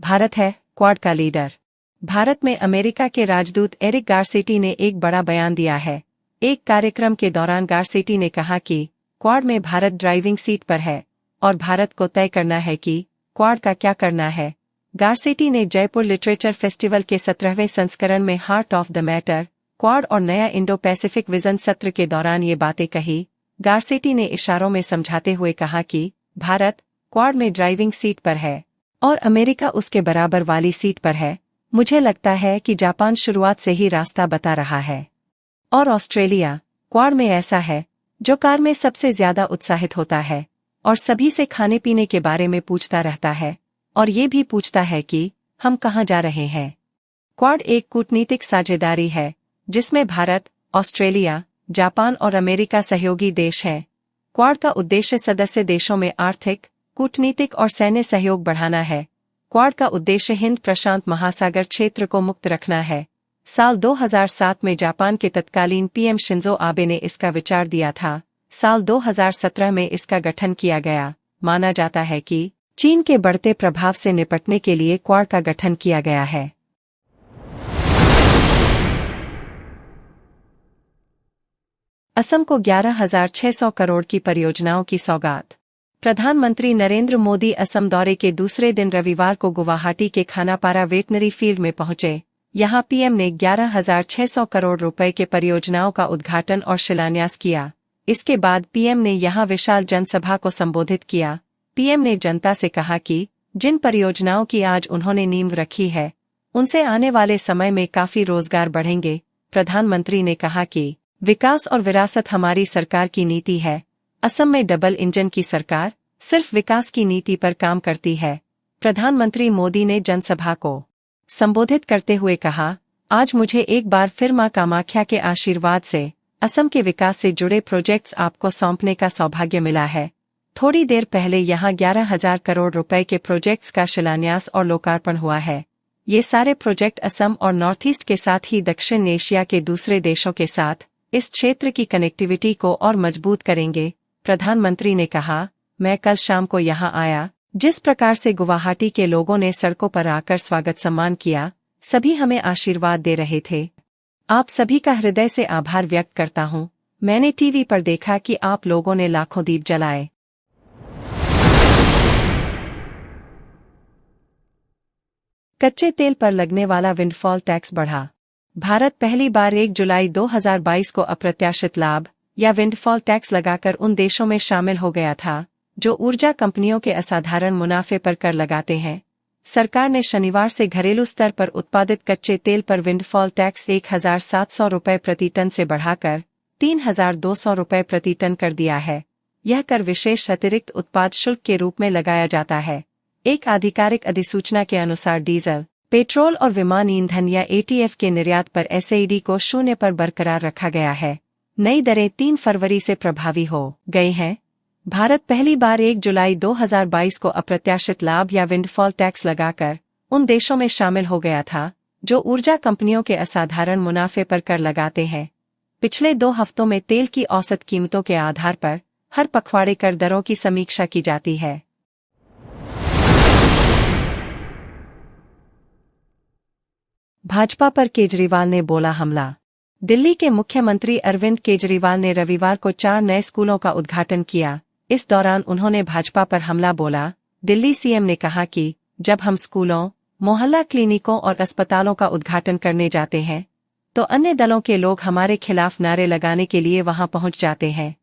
भारत है क्वाड का लीडर। भारत में अमेरिका के राजदूत एरिक गारसेटी ने एक बड़ा बयान दिया है। एक कार्यक्रम के दौरान गारसेटी ने कहा कि क्वाड में भारत ड्राइविंग सीट पर है और भारत को तय करना है कि क्वाड का क्या करना है। गारसेटी ने जयपुर लिटरेचर फेस्टिवल के 17वें संस्करण में heart of the matter, quad और नया इंडो पैसिफिक विजन सत्र के दौरान ये बातें कही। गारसेटी ने इशारों में समझाते हुए कहा कि भारत क्वाड में ड्राइविंग सीट पर है और अमेरिका उसके बराबर वाली सीट पर है। मुझे लगता है कि जापान शुरुआत से ही रास्ता बता रहा है और ऑस्ट्रेलिया क्वाड में ऐसा है जो कार में सबसे ज्यादा उत्साहित होता है और सभी से खाने पीने के बारे में पूछता रहता है और ये भी पूछता है कि हम कहाँ जा रहे हैं। क्वाड एक कूटनीतिक साझेदारी है जिसमें भारत, ऑस्ट्रेलिया, जापान और अमेरिका सहयोगी देश हैं। क्वाड का उद्देश्य सदस्य देशों में आर्थिक, कूटनीतिक और सैन्य सहयोग बढ़ाना है। क्वाड का उद्देश्य हिंद प्रशांत महासागर क्षेत्र को मुक्त रखना है। साल 2007 में जापान के तत्कालीन पीएम शिंजो आबे ने इसका विचार दिया था। साल 2017 में इसका गठन किया गया। माना जाता है कि चीन के बढ़ते प्रभाव से निपटने के लिए क्वाड का गठन किया गया है। असम को 11,600 करोड़ की परियोजनाओं की सौगात। प्रधानमंत्री नरेंद्र मोदी असम दौरे के दूसरे दिन रविवार को गुवाहाटी के खानापारा वेटनरी फील्ड में पहुंचे। यहां पीएम ने 11,600 करोड़ रुपए के परियोजनाओं का उद्घाटन और शिलान्यास किया। इसके बाद पीएम ने यहां विशाल जनसभा को संबोधित किया। पीएम ने जनता से कहा कि जिन परियोजनाओं की आज उन्होंने नींव रखी है उनसे आने वाले समय में काफी रोजगार बढ़ेंगे। प्रधानमंत्री ने कहा कि विकास और विरासत हमारी सरकार की नीति है। असम में डबल इंजन की सरकार सिर्फ विकास की नीति पर काम करती है। प्रधानमंत्री मोदी ने जनसभा को संबोधित करते हुए कहा, आज मुझे एक बार फिर मां कामाख्या के आशीर्वाद से असम के विकास से जुड़े प्रोजेक्ट्स आपको सौंपने का सौभाग्य मिला है। थोड़ी देर पहले यहां 11,000 करोड़ रुपए के प्रोजेक्ट्स का शिलान्यास और लोकार्पण हुआ है। ये सारे प्रोजेक्ट असम और नॉर्थ ईस्ट के साथ ही दक्षिण एशिया के दूसरे देशों के साथ इस क्षेत्र की कनेक्टिविटी को और मजबूत करेंगे। प्रधानमंत्री ने कहा, मैं कल शाम को यहां आया। जिस प्रकार से गुवाहाटी के लोगों ने सड़कों पर आकर स्वागत सम्मान किया, सभी हमें आशीर्वाद दे रहे थे। आप सभी का हृदय से आभार व्यक्त करता हूं। मैंने टीवी पर देखा कि आप लोगों ने लाखों दीप जलाए। कच्चे तेल पर लगने वाला विंडफॉल टैक्स बढ़ा। भारत पहली बार 1 जुलाई 2022 को अप्रत्याशित लाभ या विंडफॉल टैक्स लगाकर उन देशों में शामिल हो गया था जो ऊर्जा कंपनियों के असाधारण मुनाफे पर कर लगाते हैं। सरकार ने शनिवार से घरेलू स्तर पर उत्पादित कच्चे तेल पर विंडफॉल टैक्स 1,700 रुपये प्रति टन से बढ़ाकर 3,200 रुपये प्रति टन कर दिया है। यह कर विशेष अतिरिक्त उत्पाद शुल्क के रूप में लगाया जाता है। एक आधिकारिक अधिसूचना के अनुसार डीजल, पेट्रोल और विमान ईंधन या एटीएफ के निर्यात पर एसईडी को 0 पर बरकरार रखा गया है। नई दरें 3 फरवरी से प्रभावी हो गई हैं। भारत पहली बार 1 जुलाई 2022 को अप्रत्याशित लाभ या विंडफॉल टैक्स लगाकर उन देशों में शामिल हो गया था जो ऊर्जा कंपनियों के असाधारण मुनाफे पर कर लगाते हैं। पिछले 2 हफ्तों में तेल की औसत कीमतों के आधार पर हर पखवाड़े कर दरों की समीक्षा की जाती है। भाजपा पर केजरीवाल ने बोला हमला। दिल्ली के मुख्यमंत्री अरविंद केजरीवाल ने रविवार को 4 नए स्कूलों का उद्घाटन किया। इस दौरान उन्होंने भाजपा पर हमला बोला। दिल्ली सीएम ने कहा कि जब हम स्कूलों, मोहल्ला क्लिनिकों और अस्पतालों का उद्घाटन करने जाते हैं तो अन्य दलों के लोग हमारे खिलाफ नारे लगाने के लिए वहां पहुंच जाते हैं।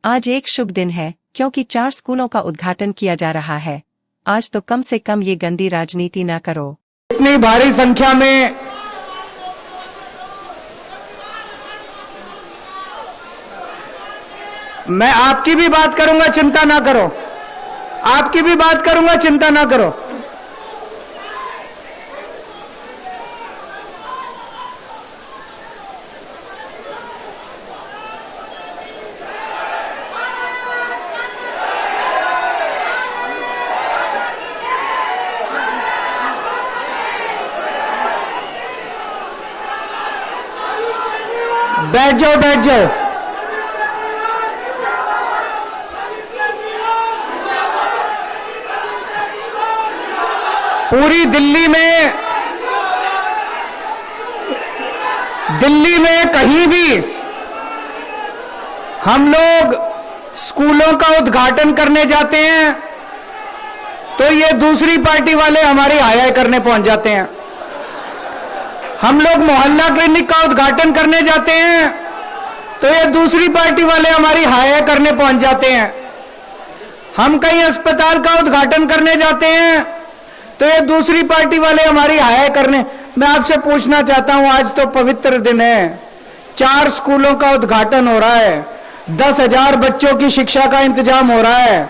आज एक शुभ दिन है क्योंकि 4 स्कूलों का उद्घाटन किया जा रहा है। आज तो कम से कम ये गंदी राजनीति ना करो। इतनी भारी संख्या में मैं आपकी भी बात करूंगा, चिंता ना करो। आपकी भी बात करूंगा, चिंता ना करो। बैठ जाओ, बैठ जाओ। पूरी दिल्ली में कहीं भी हम लोग स्कूलों का उद्घाटन करने जाते हैं तो ये दूसरी पार्टी वाले हमारी हाय करने पहुंच जाते हैं। हम लोग मोहल्ला क्लिनिक का उद्घाटन करने जाते हैं तो ये दूसरी पार्टी वाले हमारी हाय करने पहुंच जाते हैं। हम कहीं अस्पताल का उद्घाटन करने जाते हैं तो ये दूसरी पार्टी वाले हमारी हाय करने। मैं आपसे पूछना चाहता हूं, आज तो पवित्र दिन है, 4 स्कूलों का उद्घाटन हो रहा है, 10,000 बच्चों की शिक्षा का इंतजाम हो रहा है।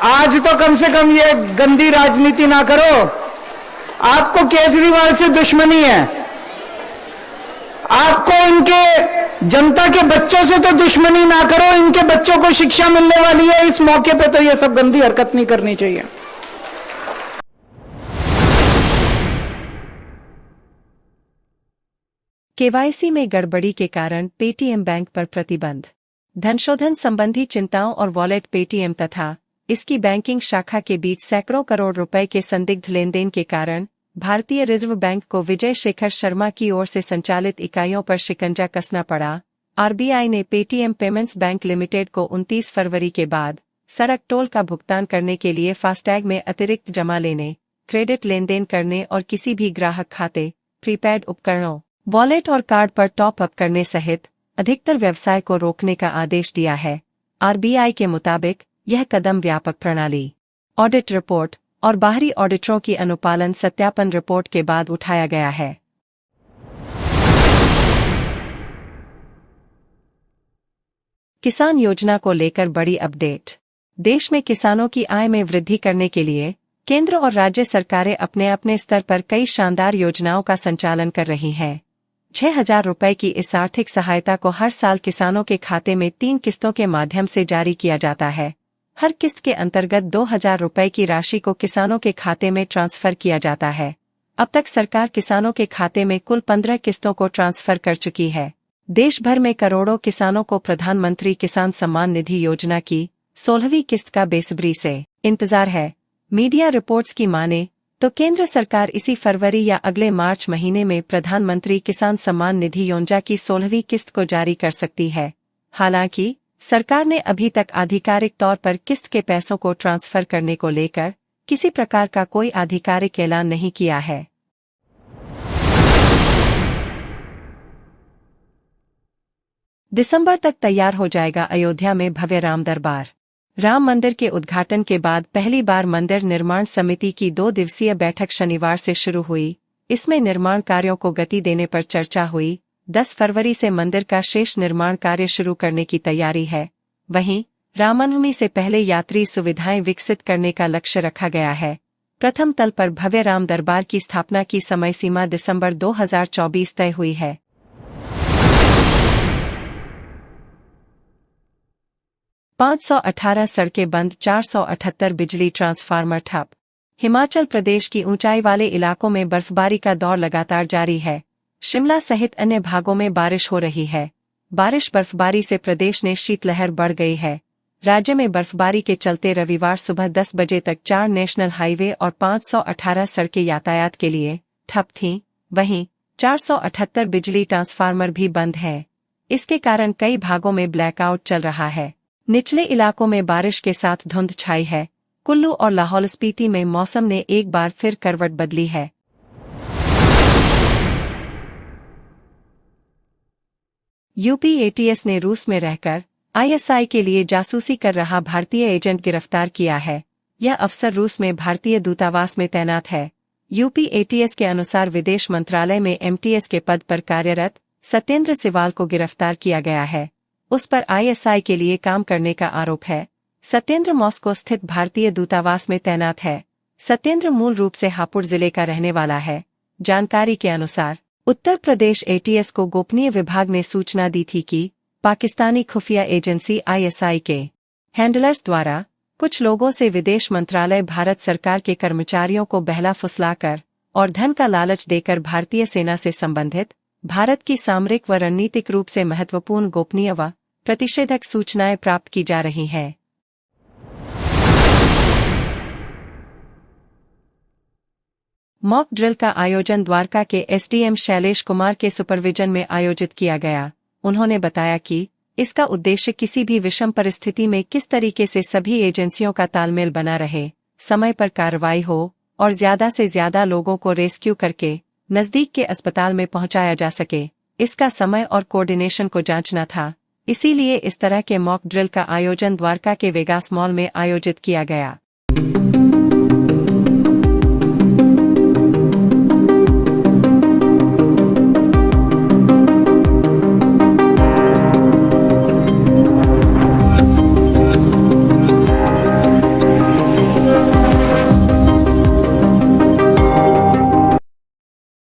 आज तो कम से कम ये गंदी राजनीति ना करो। आपको केजरीवाल से दुश्मनी है, आपको इनके जनता के बच्चों से तो दुश्मनी ना करो। इनके बच्चों को शिक्षा मिलने वाली है, इस मौके पे तो ये सब गंदी हरकत नहीं करनी चाहिए। केवाईसी में गड़बड़ी के कारण पेटीएम बैंक पर प्रतिबंध। धनशोधन संबंधी चिंताओं और वॉलेट पेटीएम तथा इसकी बैंकिंग शाखा के बीच सैकड़ों करोड़ रुपए के संदिग्ध लेनदेन के कारण भारतीय रिजर्व बैंक को विजय शेखर शर्मा की ओर से संचालित इकाइयों पर शिकंजा कसना पड़ा। आरबीआई ने पेटीएम पेमेंट्स बैंक लिमिटेड को 29 फरवरी के बाद सड़क टोल का भुगतान करने के लिए फास्टैग में अतिरिक्त जमा लेने, क्रेडिट लेनदेन करने और किसी भी ग्राहक खाते, प्रीपेड उपकरणों, वॉलेट और कार्ड पर टॉप अप करने सहित अधिकतर व्यवसाय को रोकने का आदेश दिया है। आरबीआई के मुताबिक यह कदम व्यापक प्रणाली, ऑडिट रिपोर्ट और बाहरी ऑडिटरों की अनुपालन सत्यापन रिपोर्ट के बाद उठाया गया है। किसान योजना को लेकर बड़ी अपडेट। देश में किसानों की आय में वृद्धि करने के लिए केंद्र और राज्य सरकारें अपने अपने स्तर पर कई शानदार योजनाओं का संचालन कर रही हैं। 6,000 रुपए की इस आर्थिक सहायता को हर साल किसानों के खाते में 3 किस्तों के माध्यम से जारी किया जाता है। हर किस्त के अंतर्गत 2,000 रुपए की राशि को किसानों के खाते में ट्रांसफर किया जाता है। अब तक सरकार किसानों के खाते में कुल 15 किस्तों को ट्रांसफर कर चुकी है। देश भर में करोड़ों किसानों को प्रधानमंत्री किसान सम्मान निधि योजना की 16वीं किस्त का बेसब्री से इंतजार है। मीडिया रिपोर्ट्स की माने तो केंद्र सरकार इसी फरवरी या अगले मार्च महीने में प्रधानमंत्री किसान सम्मान निधि योजना की 16वीं किस्त को जारी कर सकती है। हालांकि सरकार ने अभी तक आधिकारिक तौर पर किस्त के पैसों को ट्रांसफर करने को लेकर किसी प्रकार का कोई आधिकारिक ऐलान नहीं किया है। दिसंबर तक तैयार हो जाएगा अयोध्या में भव्य राम दरबार। राम मंदिर के उद्घाटन के बाद पहली बार मंदिर निर्माण समिति की 2 दिवसीय बैठक शनिवार से शुरू हुई। इसमें निर्माण कार्यों को गति देने पर चर्चा हुई। 10 फरवरी से मंदिर का शेष निर्माण कार्य शुरू करने की तैयारी है। वहीं रामनवमी से पहले यात्री सुविधाएं विकसित करने का लक्ष्य रखा गया है। प्रथम तल पर भव्य राम दरबार की स्थापना की समय सीमा दिसंबर 2024 तय हुई है। (518) सड़कें बंद, 478 बिजली ट्रांसफार्मर ठप। हिमाचल प्रदेश की ऊंचाई वाले इलाकों में बर्फबारी का दौर लगातार जारी है। शिमला सहित अन्य भागों में बारिश हो रही है। बारिश बर्फबारी से प्रदेश में शीतलहर बढ़ गई है। राज्य में बर्फबारी के चलते रविवार सुबह 10 बजे तक 4 नेशनल हाईवे और 518 सड़कें यातायात के लिए ठप थीं। वहीं 478 बिजली ट्रांसफार्मर भी बंद हैं। इसके कारण कई भागों में ब्लैकआउट चल रहा है। निचले इलाकों में बारिश के साथ धुंध छाई है। कुल्लू और लाहौल स्पीति में मौसम ने एक बार फिर करवट बदली है। यूपी एटीएस ने रूस में रहकर आईएसआई के लिए जासूसी कर रहा भारतीय एजेंट गिरफ्तार किया है। यह अफसर रूस में भारतीय दूतावास में तैनात है। यूपी एटीएस के अनुसार विदेश मंत्रालय में एमटीएस के पद पर कार्यरत सत्येंद्र सिवाल को गिरफ्तार किया गया है। उस पर आईएसआई के लिए काम करने का आरोप है। सत्येंद्र मॉस्को स्थित भारतीय दूतावास में तैनात है। सत्येंद्र मूल रूप से हापुड़ जिले का रहने वाला है। जानकारी के अनुसार उत्तर प्रदेश एटीएस को गोपनीय विभाग ने सूचना दी थी कि पाकिस्तानी खुफिया एजेंसी आईएसआई के हैंडलर्स द्वारा कुछ लोगों से विदेश मंत्रालय भारत सरकार के कर्मचारियों को बहला फुसलाकर और धन का लालच देकर भारतीय सेना से संबंधित भारत की सामरिक व रणनीतिक रूप से महत्वपूर्ण गोपनीय व प्रतिषेधक सूचनाएं प्राप्त की जा रही हैं। मॉक ड्रिल का आयोजन द्वारका के एसडीएम शैलेश कुमार के सुपरविजन में आयोजित किया गया। उन्होंने बताया कि इसका उद्देश्य किसी भी विषम परिस्थिति में किस तरीके से सभी एजेंसियों का तालमेल बना रहे, समय पर कार्रवाई हो और ज्यादा से ज्यादा लोगों को रेस्क्यू करके नजदीक के अस्पताल में पहुंचाया जा सके, इसका समय और कोऑर्डिनेशन को जांचना था। इसीलिए इस तरह के मॉक ड्रिल का आयोजन द्वारका के वेगास मॉल में आयोजित किया गया।